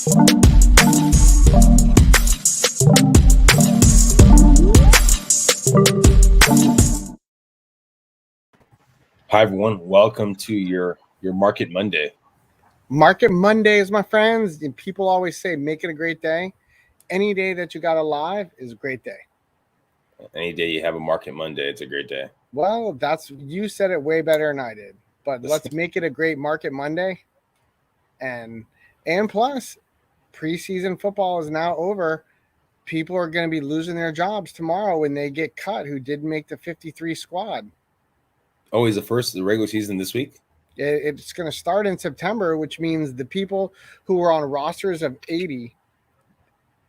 Hi everyone, welcome to your Market Monday. Market Mondays, my friends. And people always say, make it a great day. Any day that you got alive is a great day. Any day you have a Market Monday, it's a great day. Well, you said it way better than I did. But let's make it a great Market Monday. And plus, preseason football is now over. People are going to be losing their jobs tomorrow when they get cut who didn't make the 53 squad. Oh, is the regular season this week? It's going to start in September, which means the people who were on rosters of 80,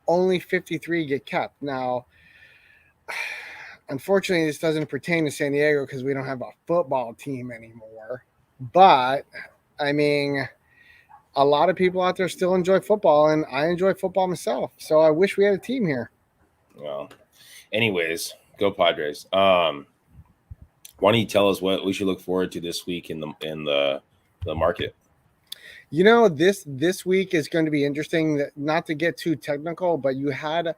only 53 get kept. Now, unfortunately, this doesn't pertain to San Diego because we don't have a football team anymore. But, I mean, a lot of people out there still enjoy football, and I enjoy football myself. So I wish we had a team here. Well, anyways, go Padres. Why don't you tell us what we should look forward to this week in the market? You know, this week is going to be interesting. Not to get too technical, but you had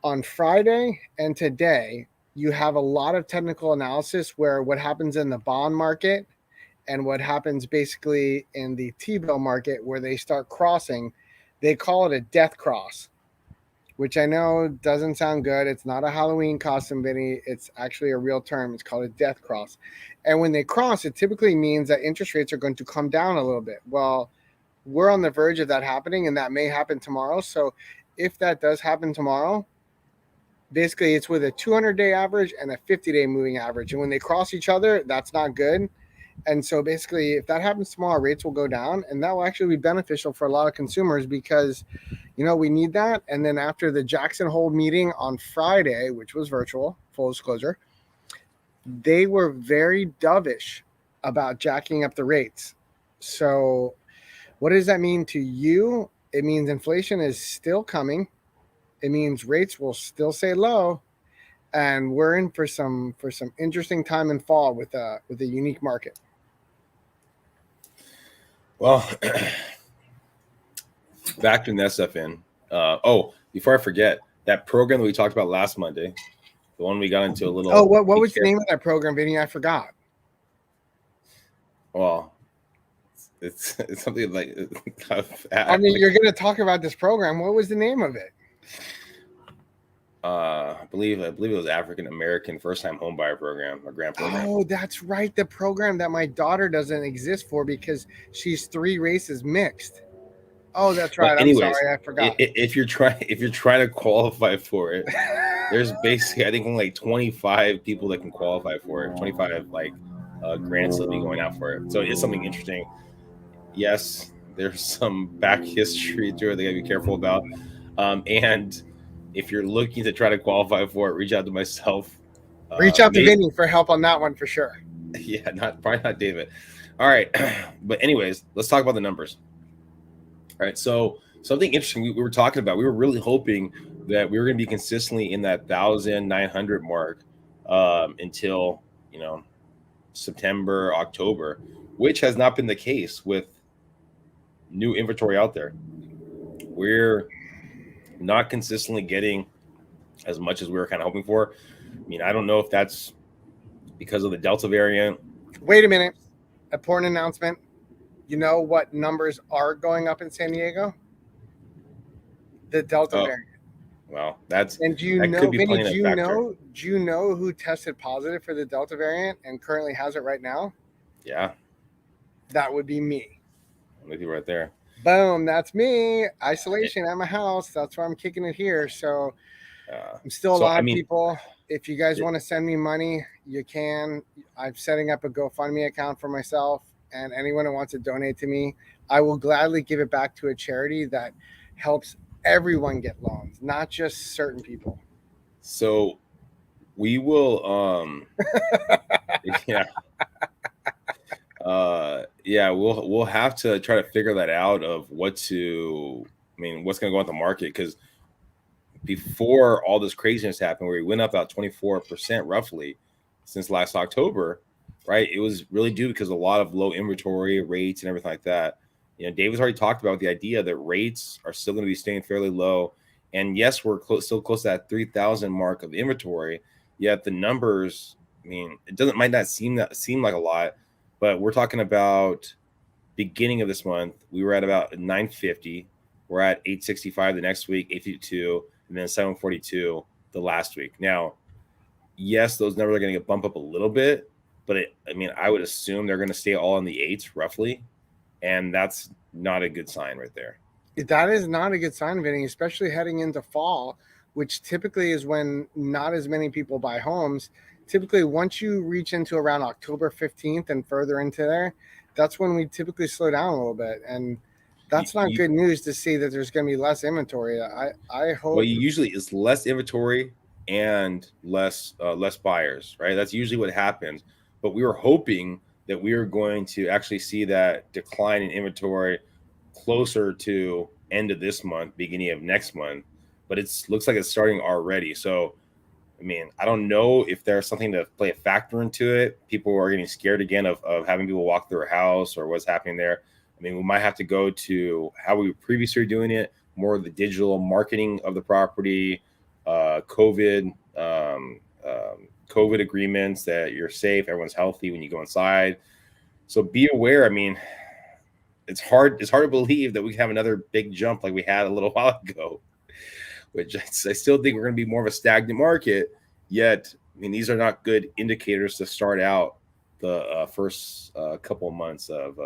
on Friday and today, you have a lot of technical analysis where what happens in the bond market and what happens basically in the T-bill market where they start crossing, they call it a death cross, which I know doesn't sound good. It's not a Halloween costume, Vinnie. It's actually a real term. It's called a death cross. And when they cross, it typically means that interest rates are going to come down a little bit. Well, we're on the verge of that happening, and that may happen tomorrow. So if that does happen tomorrow, basically it's with a 200-day average and a 50-day moving average. And when they cross each other, that's not good. And so basically, if that happens tomorrow, rates will go down, and that will actually be beneficial for a lot of consumers because, you know, we need that. And then after the Jackson Hole meeting on Friday, which was virtual, full disclosure, they were very dovish about jacking up the rates. So what does that mean to you? It means inflation is still coming. It means rates will still stay low. And we're in for some interesting time in fall with a unique market. Well, back to SFN. Before I forget, that program that we talked about last Monday, the one we got into a little. Oh, what was the name of that program, Vinnie? I forgot. Well, it's something like. I mean, you're going to talk about this program. What was the name of it? I believe it was African American first time home buyer program, a grant program. Oh, that's right, the program that my daughter doesn't exist for because she's 3 races mixed. Oh, that's right. Anyways, I'm sorry, I forgot. If you're trying to qualify for it, there's basically I think only like 25 people that can qualify for it. 25 grants will be going out for it. So it's something interesting. Yes, there's some back history to it they gotta be careful about, and if you're looking to try to qualify for it, reach out to myself. Reach out to Vinnie for help on that one for sure. Yeah, probably not David. All right. But anyways, let's talk about the numbers. All right. So something interesting we were talking about, we were really hoping that we were going to be consistently in that 1,900 mark until, September, October, which has not been the case with new inventory out there. We're not consistently getting as much as we were kind of hoping for. I mean, I don't know if that's because of the Delta variant. Wait a minute. Important announcement. You know what numbers are going up in San Diego? The Delta variant. Well, that's and do you know, Vinnie, do you know who tested positive for the Delta variant and currently has it right now? Yeah. That would be me. I'm with you right there. Boom, that's me. Isolation at my house. That's why I'm kicking it here. So I'm still alive, people. If you guys want to send me money, you can. I'm setting up a GoFundMe account for myself, and anyone who wants to donate to me, I will gladly give it back to a charity that helps everyone get loans, not just certain people. So we will we'll have to try to figure that out of what's going to go on the market, because before all this craziness happened, where we went up about 24% roughly since last October, right? It was really due because a lot of low inventory rates and everything like that. David's already talked about the idea that rates are still going to be staying fairly low. And yes, we're still close to that 3,000 mark of inventory. Yet the numbers, I mean, might not seem like a lot, but we're talking about beginning of this month, we were at about 950. We're at 865 the next week, 852, and then 742 the last week. Now, yes, those numbers are going to get bumped up a little bit, but I would assume they're going to stay all in the eights roughly, and that's not a good sign right there. That is not a good sign, Vinny, especially heading into fall, which typically is when not as many people buy homes. Typically, once you reach into around October 15th and further into there, that's when we typically slow down a little bit. And that's not good news to see that there's going to be less inventory. I hope. Well, usually it's less inventory and less buyers, right? That's usually what happens. But we were hoping that we were going to actually see that decline in inventory closer to end of this month, beginning of next month. But it looks like it's starting already. So, I mean, I don't know if there's something to play a factor into it. People are getting scared again of having people walk through a house or what's happening there. I mean, we might have to go to how we were previously doing it, more of the digital marketing of the property, COVID agreements that you're safe, everyone's healthy when you go inside. So be aware. I mean, it's hard to believe that we can have another big jump like we had a little while ago, which I still think we're going to be more of a stagnant market. Yet, I mean, these are not good indicators to start out the first couple of months of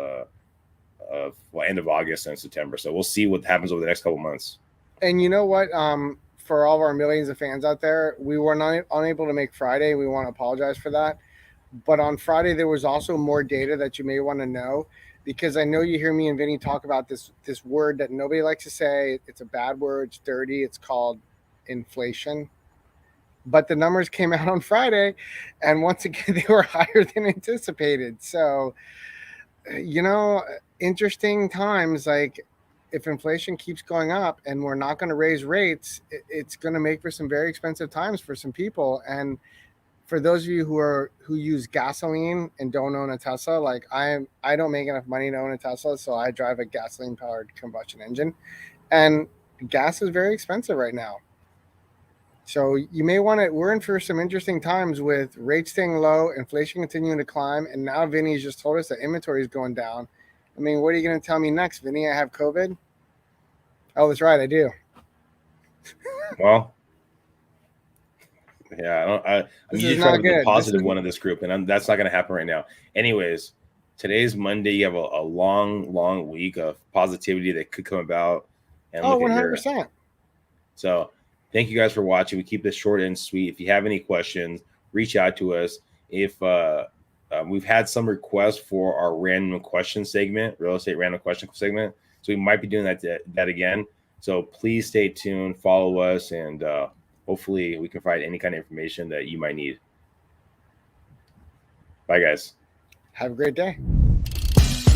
end of August and September. So we'll see what happens over the next couple of months. And you know what? For all of our millions of fans out there, we were not unable to make Friday. We want to apologize for that. But on Friday, there was also more data that you may want to know, because I know you hear me and Vinny talk about this word that nobody likes to say. It's a bad word. It's dirty. It's called inflation. But the numbers came out on Friday, and once again, they were higher than anticipated. So, interesting times. Like, if inflation keeps going up and we're not going to raise rates, it's going to make for some very expensive times for some people. And for those of you who use gasoline and don't own a Tesla, like I don't make enough money to own a Tesla, so I drive a gasoline-powered combustion engine, and gas is very expensive right now. So you may want to. We're in for some interesting times with rates staying low, inflation continuing to climb, and now Vinny's just told us that inventory is going down. I mean, what are you going to tell me next, Vinny? I have COVID? Oh, that's right, I do. Well, yeah, I'm usually trying to be the positive one in this group, and that's not going to happen right now. Anyways, today's Monday. You have a long week of positivity that could come about. And 100%. So thank you guys for watching. We keep this short and sweet. If you have any questions, reach out to us. If we've had some requests for our random question segment, real estate random question segment, so we might be doing that again. So please stay tuned, follow us, and hopefully we can provide any kind of information that you might need. Bye, guys. Have a great day.